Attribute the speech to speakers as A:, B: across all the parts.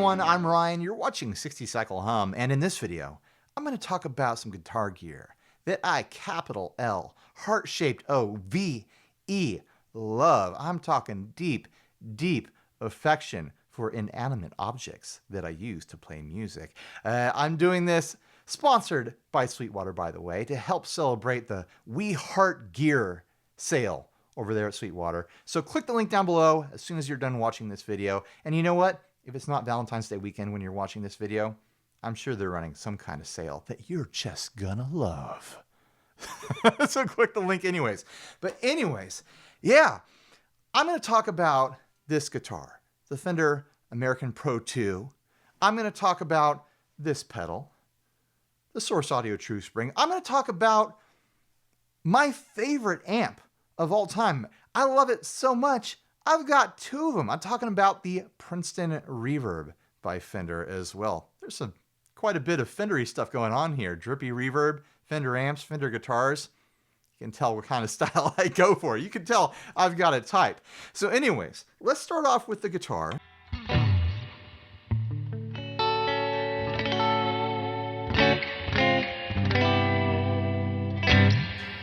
A: everyone, I'm Ryan. You're watching 60 Cycle Hum, and in this video, I'm going to talk about some guitar gear that I, capital L, heart-shaped O, V, E, love. I'm talking deep, deep affection for inanimate objects that I use to play music. I'm doing this sponsored by Sweetwater, by the way, to help celebrate the We Heart Gear sale over there at Sweetwater. So click the link down below as soon as you're done watching this video. And you know what? If it's not Valentine's Day weekend when you're watching this video, I'm sure they're running some kind of sale that you're just gonna love. So click the link anyways. But anyways, yeah, I'm gonna talk about this guitar, the Fender American Pro II. I'm gonna talk about this pedal, the Source Audio True Spring. I'm gonna talk about my favorite amp of all time. I love it so much, I've got two of them. I'm talking about the Princeton Reverb by Fender as well. There's quite a bit of Fender-y stuff going on here. Drippy reverb, Fender amps, Fender guitars. You can tell what kind of style I go for. You can tell I've got a type. So anyways, let's start off with the guitar.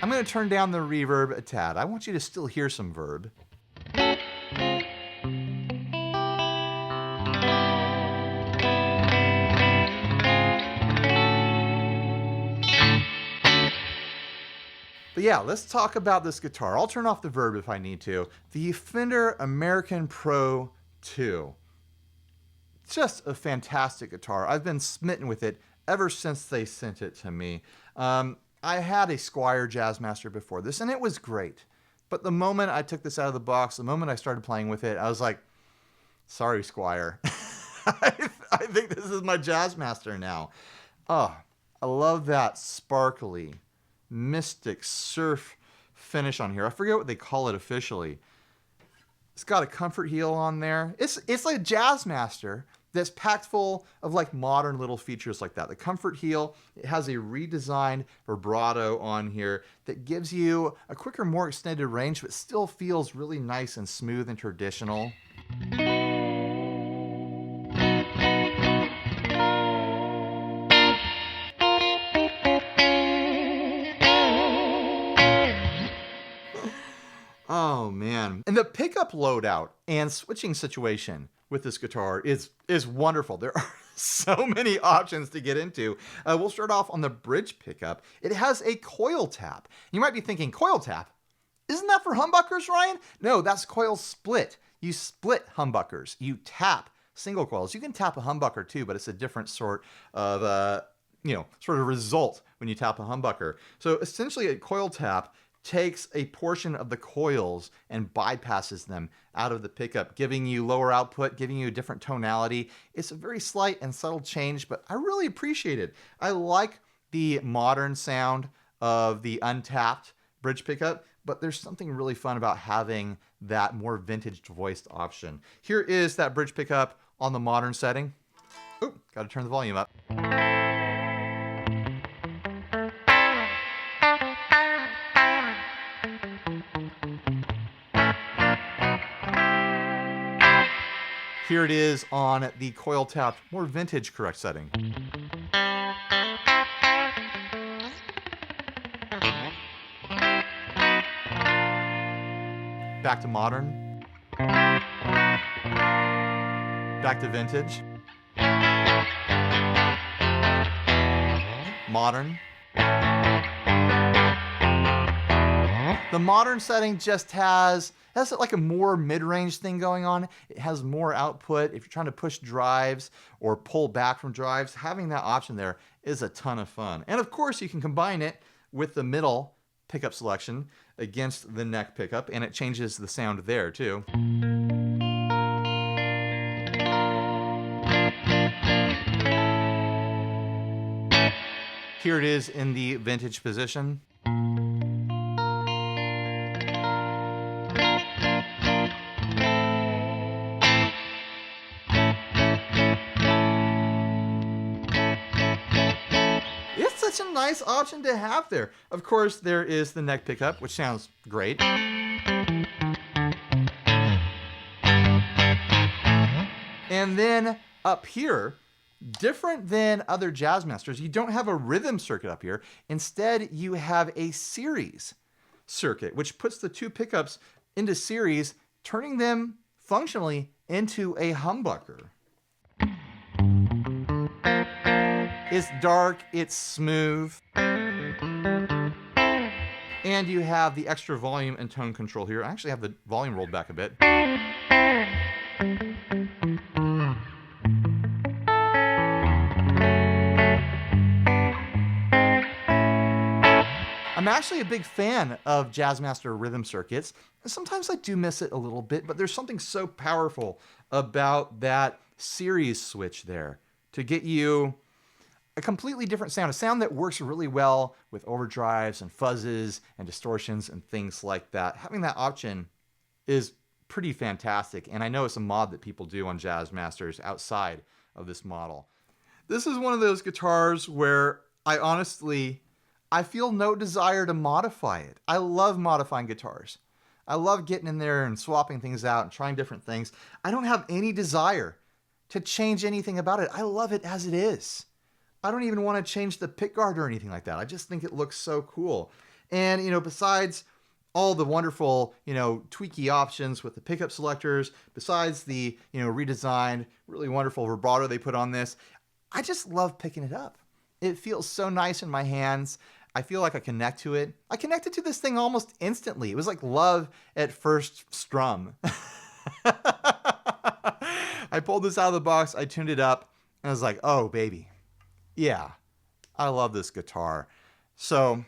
A: I'm going to turn down the reverb a tad. I want you to still hear some verb. But yeah, let's talk about this guitar. I'll turn off the verb if I need to. The Fender American Pro II. Just a fantastic guitar. I've been smitten with it ever since they sent it to me. I had a Squier Jazzmaster before this, and it was great. But the moment I took this out of the box, the moment I started playing with it, I was like, sorry, Squier. I think this is my Jazzmaster now. Oh, I love that sparkly, mystic surf finish on here. I forget what they call it officially. It's got a comfort heel on there. It's like a Jazzmaster that's packed full of like modern little features like that. The comfort heel, it has a redesigned vibrato on here that gives you a quicker, more extended range, but still feels really nice and smooth and traditional. Oh man. And the pickup loadout and switching situation with this guitar is wonderful. There are so many options to get into. We'll start off on the bridge pickup. It has a coil tap. You might be thinking, coil tap? Isn't that for humbuckers, Ryan? No, that's coil split. You split humbuckers. You tap single coils. You can tap a humbucker too, but it's a different sort of, sort of result when you tap a humbucker. So essentially a coil tap takes a portion of the coils and bypasses them out of the pickup, giving you lower output, giving you a different tonality. It's a very slight and subtle change, but I really appreciate it. I like the modern sound of the untapped bridge pickup, but there's something really fun about having that more vintage voiced option. Here is that bridge pickup on the modern setting. Oh, gotta turn the volume up. Here it is on the coil tapped, more vintage correct setting. Back to modern. Back to vintage. Modern. The modern setting just has like a more mid-range thing going on. It has more output. If you're trying to push drives or pull back from drives, having that option there is a ton of fun. And of course, you can combine it with the middle pickup selection against the neck pickup, and it changes the sound there too. Here it is in the vintage position. Such a nice option to have there. Of course, there is the neck pickup, which sounds great. And then Up here, different than other Jazzmasters, you don't have a rhythm circuit up here. Instead, you have a series circuit, which puts the two pickups into series, turning them functionally into a humbucker. It's dark, it's smooth, and you have the extra volume and tone control here. I actually have the volume rolled back a bit. I'm actually a big fan of Jazzmaster rhythm circuits. Sometimes I do miss it a little bit, but there's something so powerful about that series switch there to get you a completely different sound, a sound that works really well with overdrives and fuzzes and distortions and things like that. Having that option is pretty fantastic, and I know it's a mod that people do on Jazzmasters outside of this model. This is one of those guitars where I feel no desire to modify it. I love modifying guitars. I love getting in there and swapping things out and trying different things. I don't have any desire to change anything about it. I love it as it is. I don't even want to change the pickguard or anything like that. I just think it looks so cool. And, besides all the wonderful, tweaky options with the pickup selectors, besides the, redesigned, really wonderful vibrato they put on this, I just love picking it up. It feels so nice in my hands. I feel like I connect to it. I connected to this thing almost instantly. It was like love at first strum. I pulled this out of the box, I tuned it up, and I was like, oh, baby. Yeah, I love this guitar. So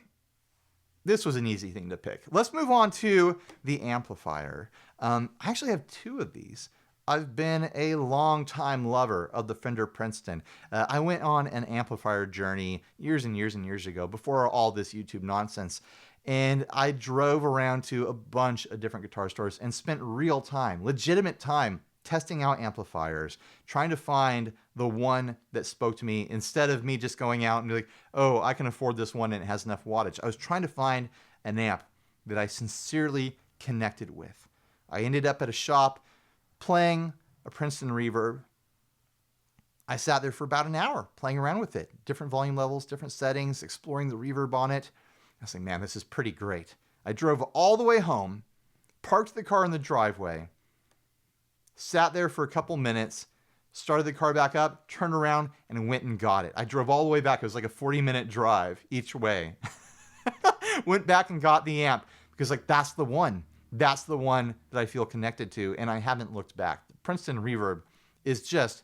A: this was an easy thing to pick. Let's move on to the amplifier. I actually have two of these. I've been a long-time lover of the Fender Princeton. I went on an amplifier journey years and years and years ago, before all this YouTube nonsense, and I drove around to a bunch of different guitar stores and spent real time, legitimate time, testing out amplifiers, trying to find the one that spoke to me, instead of me just going out and be like, oh, I can afford this one and it has enough wattage. I was trying to find an amp that I sincerely connected with. I ended up at a shop playing a Princeton Reverb. I sat there for about an hour playing around with it, different volume levels, different settings, exploring the reverb on it. I was like, man, this is pretty great. I drove all the way home, parked the car in the driveway, sat there for a couple minutes, started the car back up, turned around, and went and got it. I drove all the way back. It was like a 40-minute drive each way. Went back and got the amp because that's the one. That's the one that I feel connected to, and I haven't looked back. The Princeton Reverb is just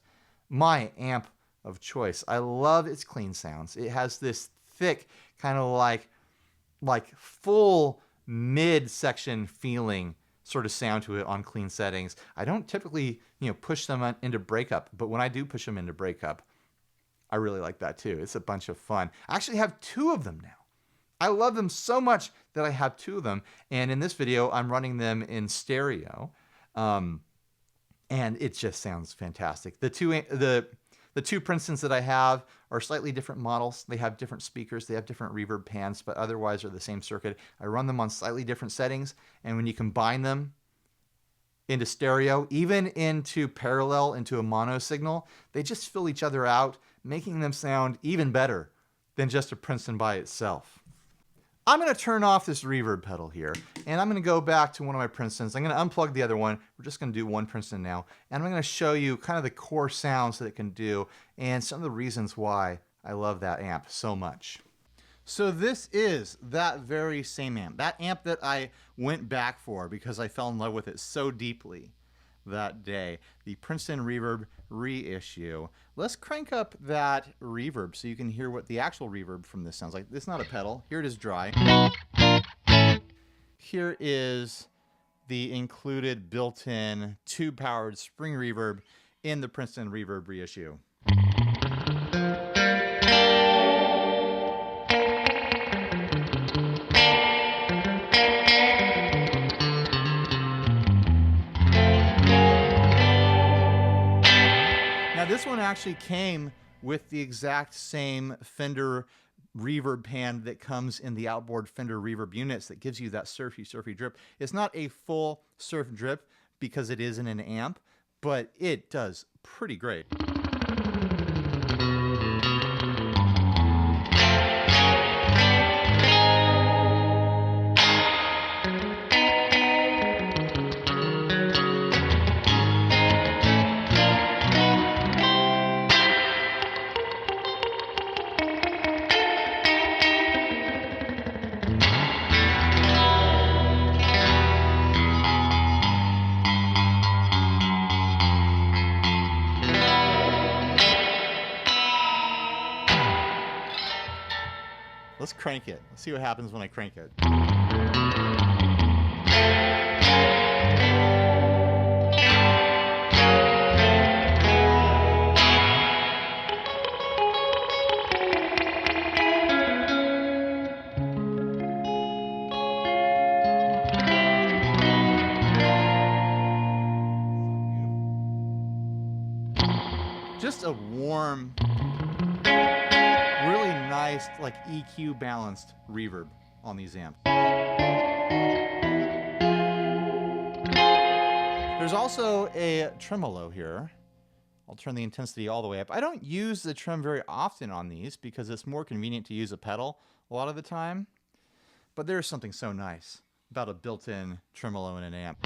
A: my amp of choice. I love its clean sounds. It has this thick, kind of like full mid-section feeling sort of sound to it on clean settings. I don't typically, push them into breakup, but when I do push them into breakup, I really like that too. It's a bunch of fun. I actually have two of them now. I love them so much that I have two of them, and in this video, I'm running them in stereo, and it just sounds fantastic. The two Princetons that I have are slightly different models. They have different speakers, they have different reverb pans, but otherwise are the same circuit. I run them on slightly different settings, and when you combine them into stereo, even into parallel, into a mono signal, they just fill each other out, making them sound even better than just a Princeton by itself. I'm going to turn off this reverb pedal here, and I'm going to go back to one of my Princetons. I'm going to unplug the other one. We're just going to do one Princeton now, and I'm going to show you kind of the core sounds that it can do and some of the reasons why I love that amp so much. So this is that very same amp, that amp that I went back for because I fell in love with it so deeply that day, the Princeton Reverb reissue. Let's crank up that reverb so you can hear what the actual reverb from this sounds like. It's not a pedal. Here it is dry. Here is the included built-in tube-powered spring reverb in the Princeton Reverb reissue. Now this one actually came with the exact same Fender reverb pan that comes in the outboard Fender reverb units that gives you that surfy drip. It's not a full surf drip because it isn't an amp, but it does pretty great. Let's crank it. Let's see what happens when I crank it. Just a warm, really nice, like EQ balanced reverb on these amps. There's also a tremolo here. I'll turn the intensity all the way up. I don't use the trem very often on these because it's more convenient to use a pedal a lot of the time. But there's something so nice about a built-in tremolo in an amp.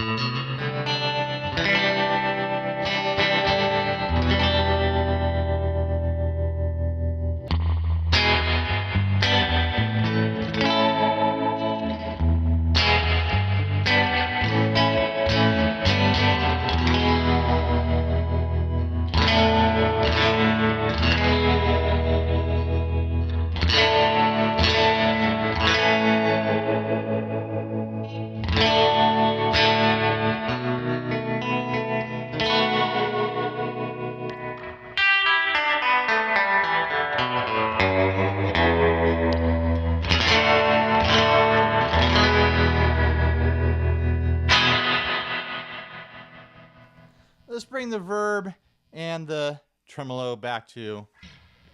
A: Let's bring the verb and the tremolo back to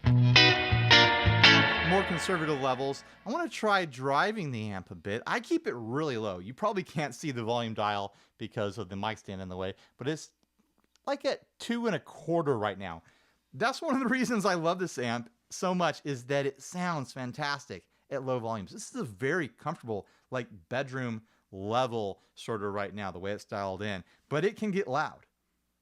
A: more conservative levels. I want to try driving the amp a bit. I keep it really low. You probably can't see the volume dial because of the mic stand in the way, but it's like at 2 1/4 right now. That's one of the reasons I love this amp so much, is that it sounds fantastic at low volumes. This is a very comfortable, like bedroom level sort of right now, the way it's dialed in, but it can get loud.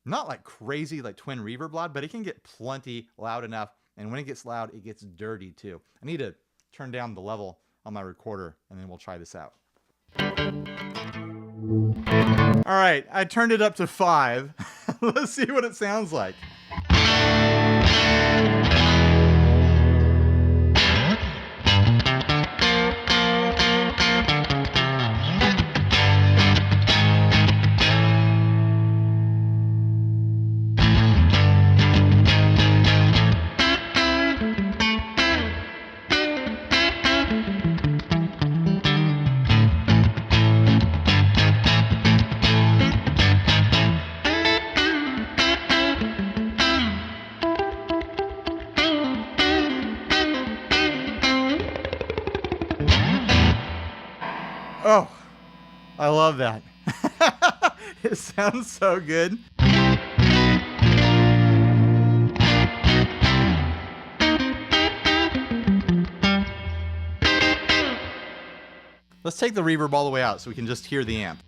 A: Not like crazy, like twin reverb loud, but it can get plenty loud enough. And when it gets loud, it gets dirty too. I need to turn down the level on my recorder and then we'll try this out. All right, I turned it up to 5. Let's see what it sounds like. Oh, I love that. It sounds so good. Let's take the reverb all the way out so we can just hear the amp.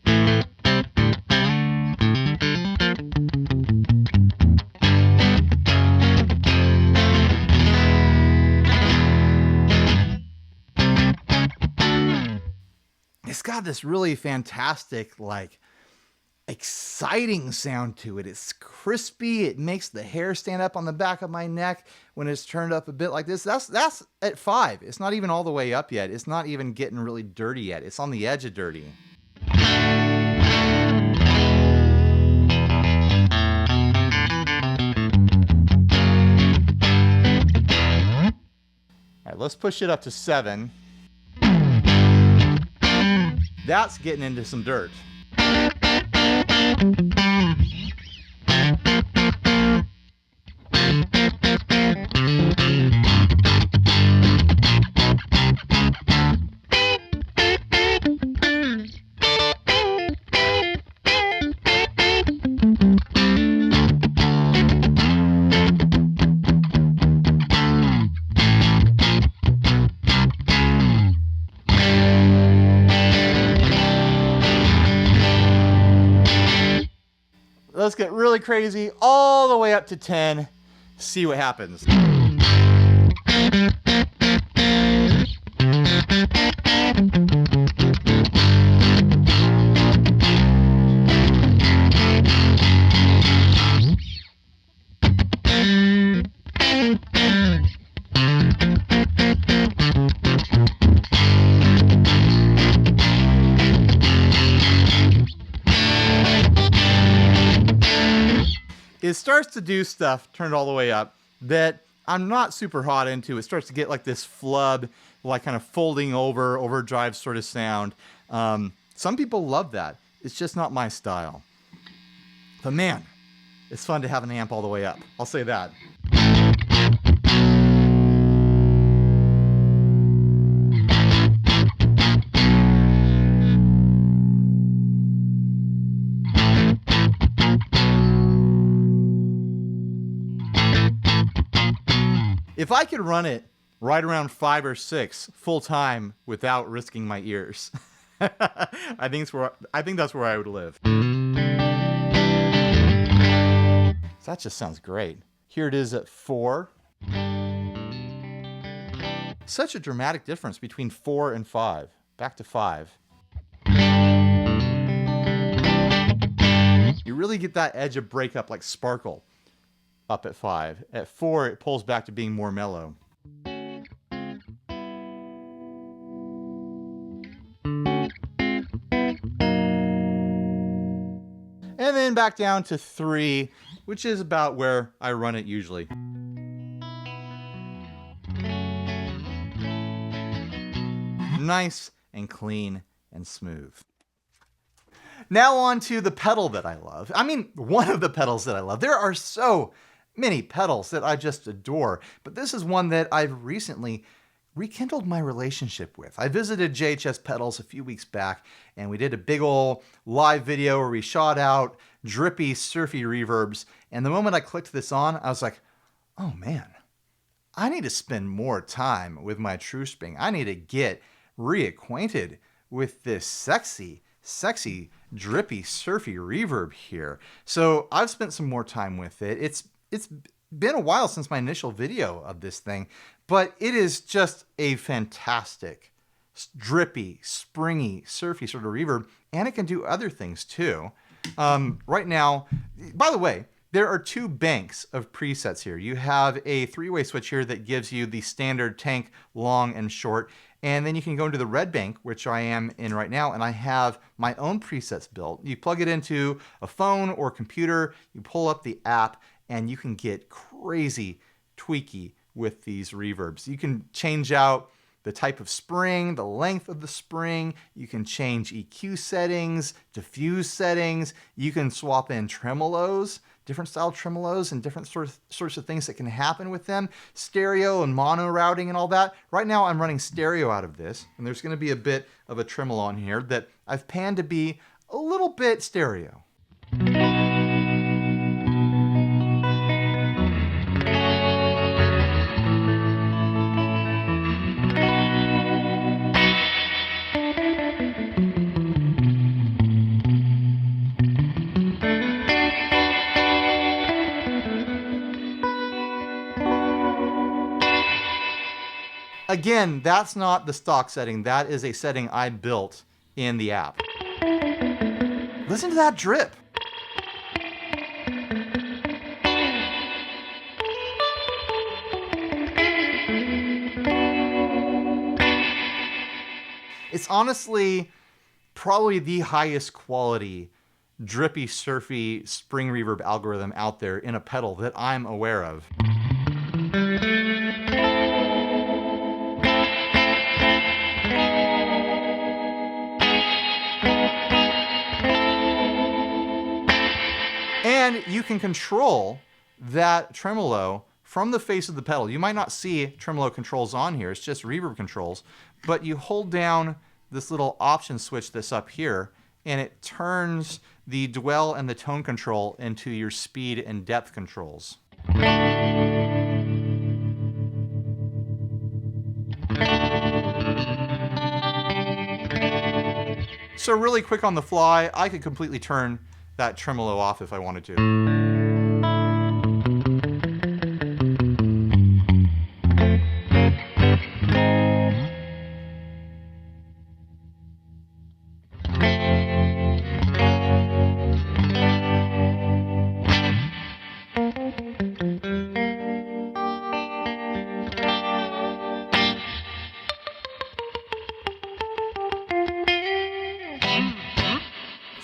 A: It's got this really fantastic, like, exciting sound to it. It's crispy. It makes the hair stand up on the back of my neck when it's turned up a bit like this. That's at 5. It's not even all the way up yet. It's not even getting really dirty yet. It's on the edge of dirty. All right, let's push it up to 7. That's getting into some dirt. Let's get really crazy all the way up to 10. See what happens. starts to do stuff turned all the way up that I'm not super hot into. It starts to get like this flub, like kind of folding over, overdrive sort of sound. Some people love that. It's just not my style. But man, it's fun to have an amp all the way up. I'll say that. If I could run it right around 5 or 6 full time without risking my ears, I think that's where I would live. So that just sounds great. Here it is at 4. Such a dramatic difference between 4 and 5. Back to 5. You really get that edge of breakup like sparkle up at 5. At 4, it pulls back to being more mellow. And then back down to 3, which is about where I run it usually. Nice and clean and smooth. Now on to the pedal that I love. I mean, one of the pedals that I love. There are so many pedals that I just adore, but this is one that I've recently rekindled my relationship with. I visited JHS Pedals a few weeks back, and we did a big ol' live video where we shot out drippy, surfy reverbs, and the moment I clicked this on, I was like, oh man, I need to spend more time with my TrueSpring. I need to get reacquainted with this sexy, drippy, surfy reverb here. So I've spent some more time with it. It's been a while since my initial video of this thing, but it is just a fantastic, drippy, springy, surfy sort of reverb, and it can do other things too. Right now, by the way, there are 2 banks of presets here. You have a 3-way switch here that gives you the standard tank, long and short, and then you can go into the red bank, which I am in right now, and I have my own presets built. You plug it into a phone or computer, you pull up the app, and you can get crazy tweaky with these reverbs. You can change out the type of spring, the length of the spring. You can change EQ settings, diffuse settings. You can swap in tremolos, different style tremolos, and different sorts of things that can happen with them. Stereo and mono routing and all that. Right now I'm running stereo out of this, and there's going to be a bit of a tremolo on here that I've panned to be a little bit stereo. Again, that's not the stock setting. That is a setting I built in the app. Listen to that drip. It's honestly probably the highest quality drippy, surfy spring reverb algorithm out there in a pedal that I'm aware of. And you can control that tremolo from the face of the pedal. You might not see tremolo controls on here, it's just reverb controls, but you hold down this little option switch that's up here, and it turns the dwell and the tone control into your speed and depth controls. So really quick on the fly, I could completely turn that tremolo off if I wanted to.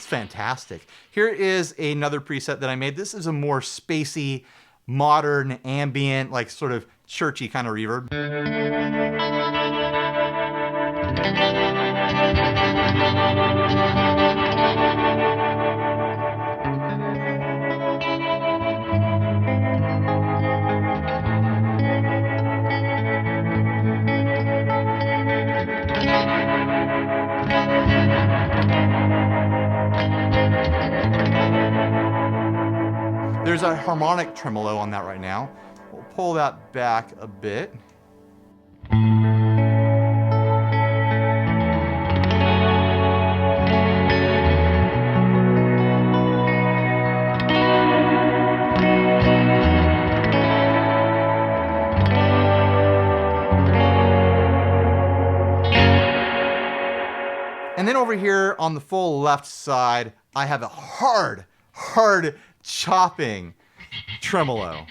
A: fantastic. Here is another preset that I made. This is a more spacey, modern, ambient, like sort of churchy kind of reverb. There's a harmonic tremolo on that right now. We'll pull that back a bit. And then over here on the full left side, I have a hard chopping tremolo.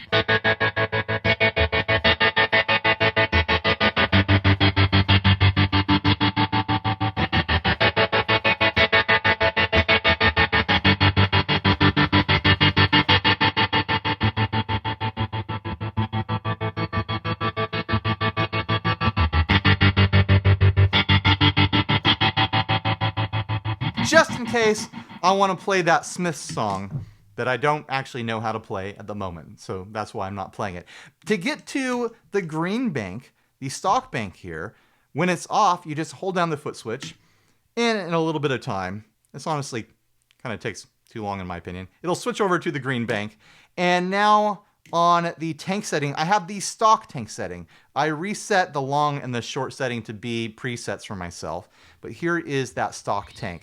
A: Just in case I want to play that Smiths song that I don't actually know how to play at the moment, so that's why I'm not playing it. To get to the green bank, the stock bank here, when it's off, you just hold down the foot switch, and in a little bit of time, this honestly kind of takes too long in my opinion, it'll switch over to the green bank, and now on the tank setting, I have the stock tank setting. I reset the long and the short setting to be presets for myself, but here is that stock tank.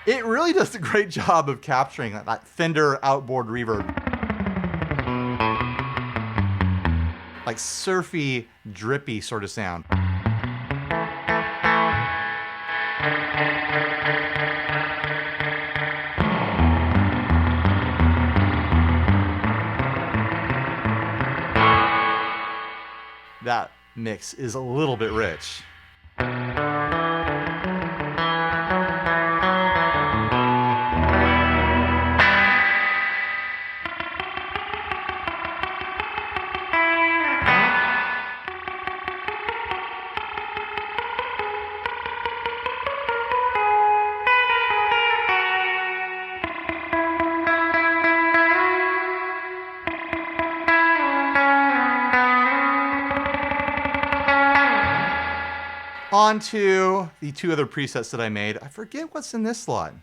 A: It really does a great job of capturing that Fender outboard reverb. Like surfy, drippy sort of sound. That mix is a little bit rich. On to the two other presets that I made. I forget what's in this slot.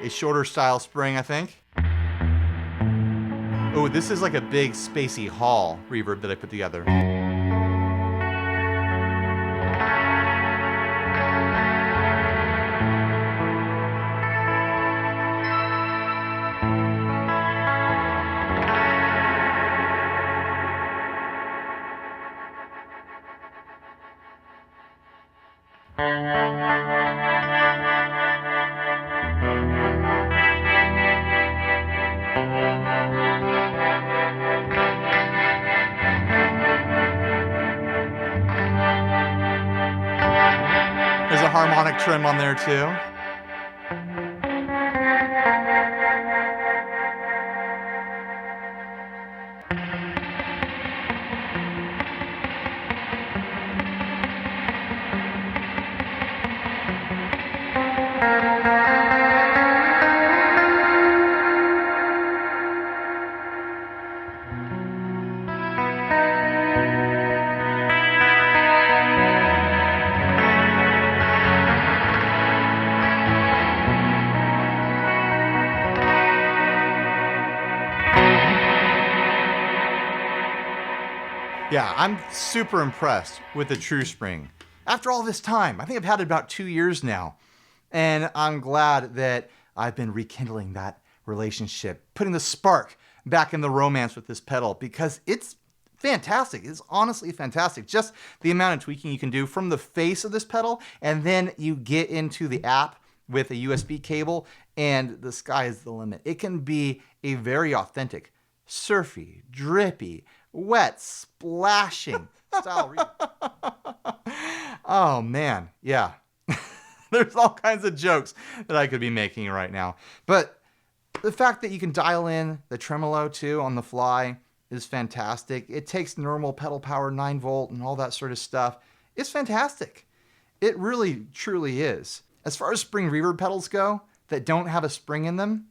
A: A shorter style spring, I think. Oh, this is like a big spacey hall reverb that I put together. There's a harmonic trim on there too. Yeah, I'm super impressed with the True Spring. After all this time, I think I've had it about 2 years now. And I'm glad that I've been rekindling that relationship, putting the spark back in the romance with this pedal because it's fantastic. It's honestly fantastic. Just the amount of tweaking you can do from the face of this pedal, and then you get into the app with a USB cable, and the sky is the limit. It can be a very authentic, surfy, drippy, wet, splashing style. Oh man, yeah. There's all kinds of jokes that I could be making right now. But the fact that you can dial in the tremolo too on the fly is fantastic. It takes normal pedal power, 9 volt, and all that sort of stuff. It's fantastic. It really, truly is. As far as spring reverb pedals go that don't have a spring in them,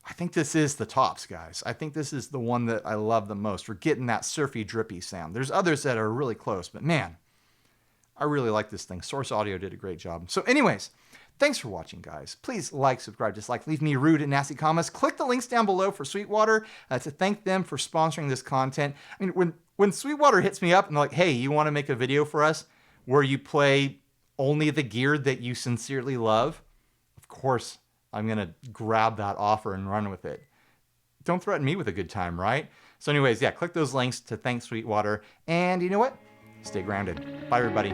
A: I think this is the tops, guys. I think this is the one that I love the most for getting that surfy, drippy sound. There's others that are really close, but man, I really like this thing. Source Audio did a great job. So anyways, thanks for watching, guys. Please like, subscribe, dislike, leave me rude and nasty comments. Click the links down below for Sweetwater to thank them for sponsoring this content. I mean, when Sweetwater hits me up and they're like, hey, you want to make a video for us where you play only the gear that you sincerely love? Of course, I'm going to grab that offer and run with it. Don't threaten me with a good time, right? So anyways, yeah, click those links to thank Sweetwater. And you know what? Stay grounded. Bye, everybody.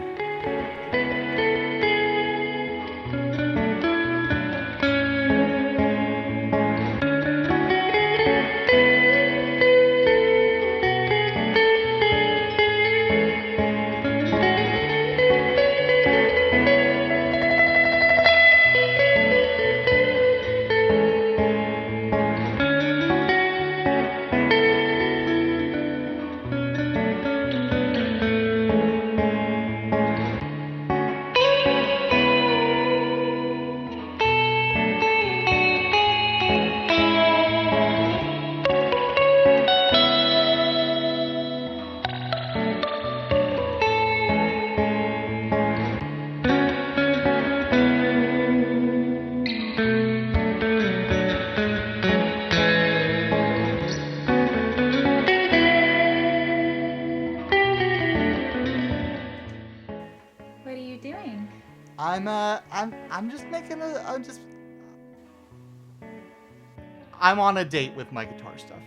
A: I'm on a date with my guitar stuff.